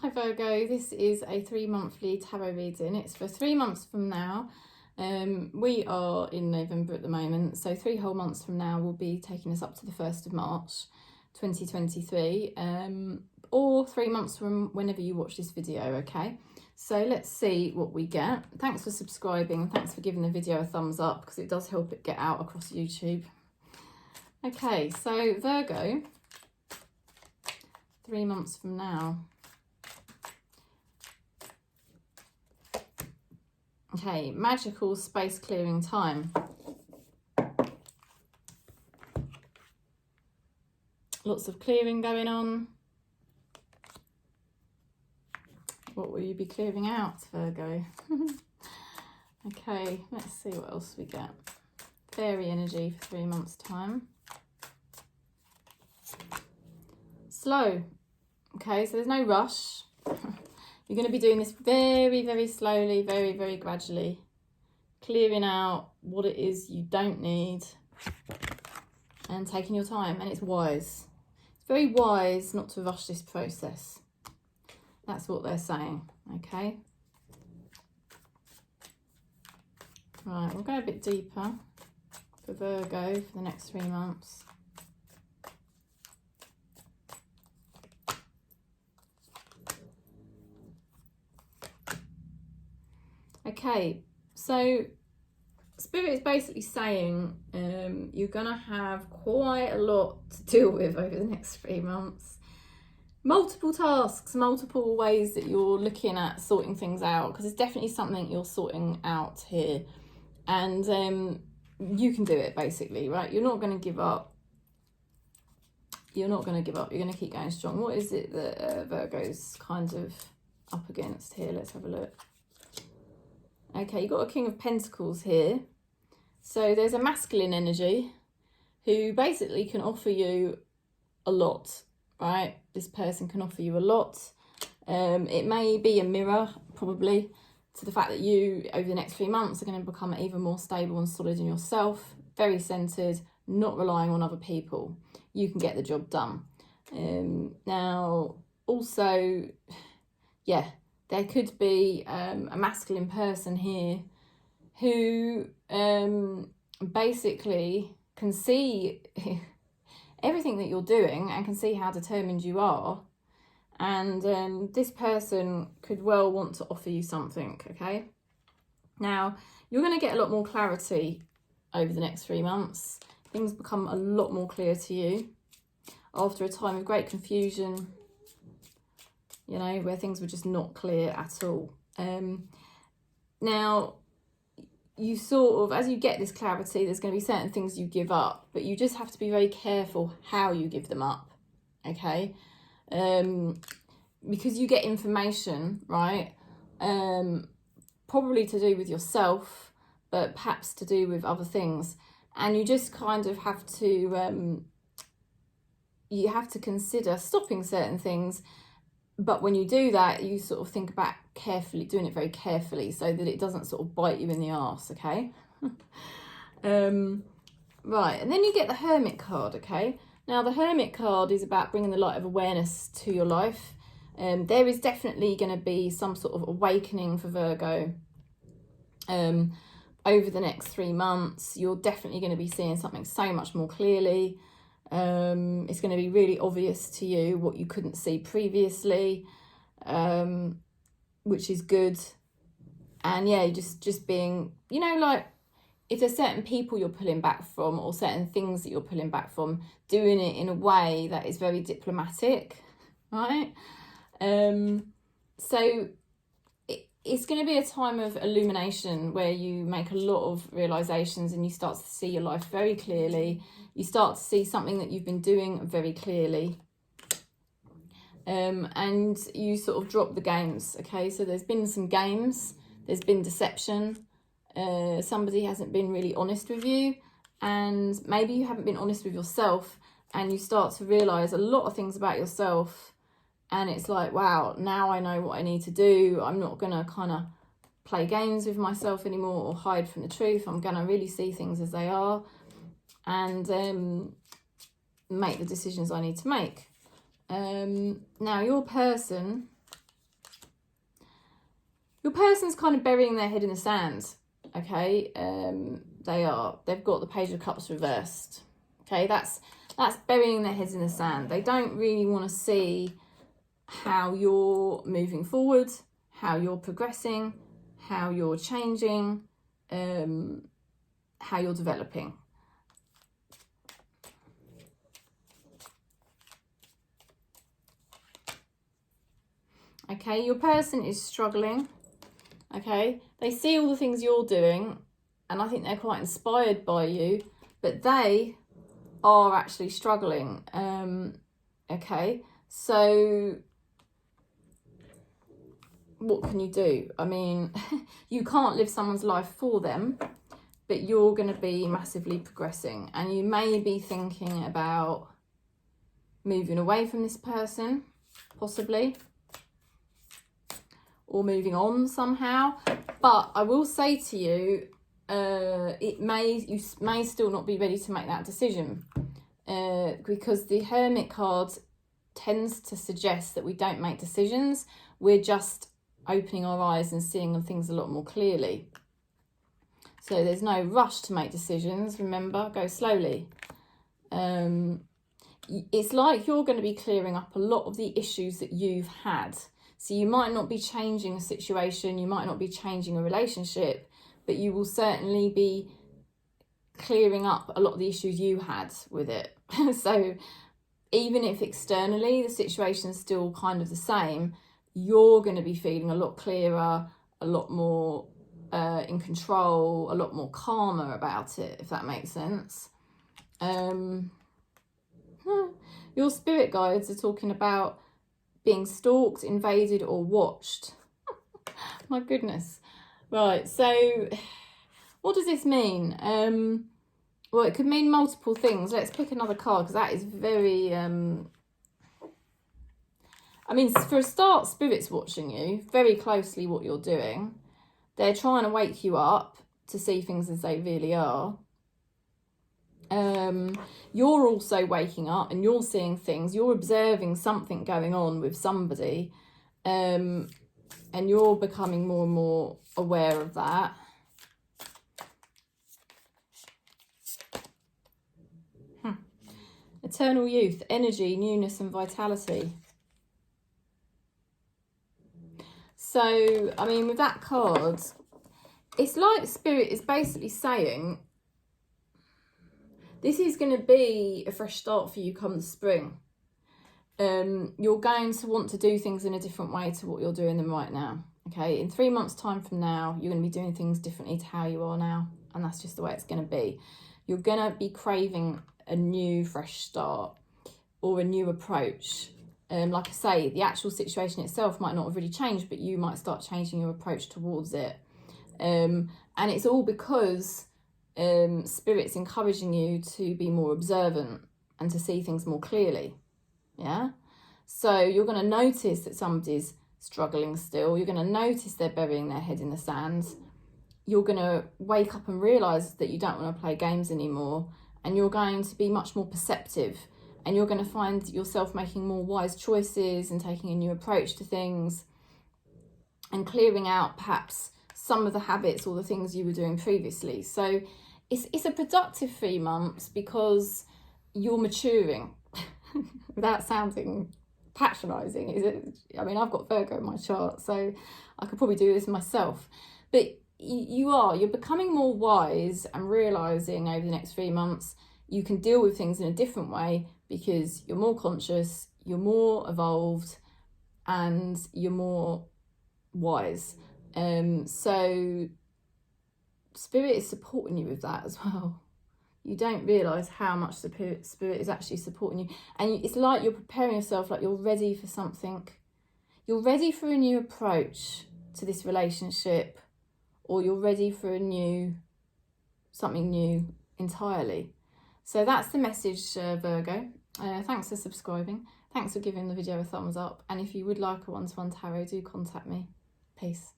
Hi Virgo, this is a 3-monthly tarot reading. It's for 3 months from now. We are in November at the moment, so 3 whole months from now will be taking us up to the 1st of March 2023, or 3 months from whenever you watch this video, okay? So let's see what we get. Thanks for subscribing and thanks for giving the video a thumbs up because it does help it get out across YouTube. Okay, so Virgo, 3 months from now. Okay, magical space clearing time. Lots of clearing going on. What will you be clearing out, Virgo? Okay, let's see what else we get. Fairy energy for 3 months' time. Slow. Okay, so there's no rush. You're going to be doing this very, very slowly, very, very gradually. Clearing out what it is you don't need and taking your time. And it's wise. It's very wise not to rush this process. That's what they're saying, okay? Right, we'll go a bit deeper for Virgo for the next 3 months. Okay, so Spirit is basically saying you're going to have quite a lot to deal with over the next 3 months. Multiple tasks, multiple ways that you're looking at sorting things out, because it's definitely something you're sorting out here. And you can do it, basically, right? You're not going to give up. You're not going to give up. You're going to keep going strong. What is it that Virgo's kind of up against here? Let's have a look. Okay, you've got a King of Pentacles here. So there's a masculine energy who basically can offer you a lot, right? This person can offer you a lot. It may be a mirror, probably, to the fact that you, over the next 3 months, are going to become even more stable and solid in yourself, very centered, not relying on other people. You can get the job done. Now, also, yeah, there could be a masculine person here who basically can see everything that you're doing and can see how determined you are. And this person could well want to offer you something, okay? Now, you're going to get a lot more clarity over the next 3 months. Things become a lot more clear to you after a time of great confusion, you know, where things were just not clear at all. Now, you sort of, as you get this clarity, there's going to be certain things you give up, but you just have to be very careful how you give them up, okay? Because you get information, right? Probably to do with yourself, but perhaps to do with other things. And you just kind of have to, you have to consider stopping certain things. But when you do that, you sort of think about carefully, doing it very carefully so that it doesn't sort of bite you in the arse, okay? Right, and then you get the Hermit card, okay? Now, the Hermit card is about bringing the light of awareness to your life. There is definitely going to be some sort of awakening for Virgo over the next 3 months. You're definitely going to be seeing something so much more clearly. It's going to be really obvious to you what you couldn't see previously, which is good. And yeah, just being, you know, like, if there's certain people you're pulling back from or certain things that you're pulling back from, doing it in a way that is very diplomatic, right? So it's going to be a time of illumination where you make a lot of realizations and you start to see your life very clearly. You start to see something that you've been doing very clearly. And you sort of drop the games, okay? So there's been some games, there's been deception. Somebody hasn't been really honest with you, and maybe you haven't been honest with yourself, and you start to realize a lot of things about yourself. And it's like, wow, now I know what I need to do. I'm not going to kind of play games with myself anymore or hide from the truth. I'm going to really see things as they are and make the decisions I need to make. Now, your person Your person's kind of burying their head in the sand, okay? They've got the Page of Cups reversed, okay? That's burying their heads in the sand. They don't really want to see how you're moving forward, how you're progressing, how you're changing, how you're developing. Okay, your person is struggling. Okay, they see all the things you're doing, and I think they're quite inspired by you, but they are actually struggling. Okay, so what can you do? I mean, you can't live someone's life for them, but you're going to be massively progressing, and you may be thinking about moving away from this person, possibly, or moving on somehow. But I will say to you, you may still not be ready to make that decision, because the Hermit card tends to suggest that we don't make decisions. We're just opening our eyes and seeing things a lot more clearly. So there's no rush to make decisions. Remember, go slowly. It's like you're going to be clearing up a lot of the issues that you've had. So you might not be changing a situation, you might not be changing a relationship, but you will certainly be clearing up a lot of the issues you had with it. So even if externally the situation's still kind of the same, you're going to be feeling a lot clearer, a lot more in control, a lot more calmer about it, if that makes sense. Your spirit guides are talking about being stalked, invaded, or watched. My goodness. Right, so what does this mean? Well, it could mean multiple things. Let's pick another card, because that is very... I mean, for a start, Spirit's watching you very closely what you're doing. They're trying to wake you up to see things as they really are. You're also waking up and you're seeing things. You're observing something going on with somebody. And you're becoming more and more aware of that. Eternal youth, energy, newness and vitality. So, I mean, with that card, it's like Spirit is basically saying, this is going to be a fresh start for you come the spring. You're going to want to do things in a different way to what you're doing them right now. Okay, in 3 months' time from now, you're going to be doing things differently to how you are now. And that's just the way it's going to be. You're going to be craving a new fresh start or a new approach. Like I say, the actual situation itself might not have really changed, but you might start changing your approach towards it. And it's all because Spirit's encouraging you to be more observant and to see things more clearly. Yeah? So you're going to notice that somebody's struggling still. You're going to notice they're burying their head in the sand. You're going to wake up and realise that you don't want to play games anymore. And you're going to be much more perceptive. And you're going to find yourself making more wise choices and taking a new approach to things. And clearing out perhaps some of the habits or the things you were doing previously. So it's a productive 3 months because you're maturing. Without sounding patronising, is it? I mean, I've got Virgo in my chart, so I could probably do this myself. But you're becoming more wise and realising over the next 3 months you can deal with things in a different way because you're more conscious, you're more evolved, and you're more wise. So Spirit is supporting you with that as well. You don't realise how much the Spirit is actually supporting you. And it's like you're preparing yourself, like you're ready for something. You're ready for a new approach to this relationship, or you're ready for something new entirely. So that's the message, Virgo. Thanks for subscribing. Thanks for giving the video a thumbs up. And if you would like a one-to-one tarot, do contact me. Peace.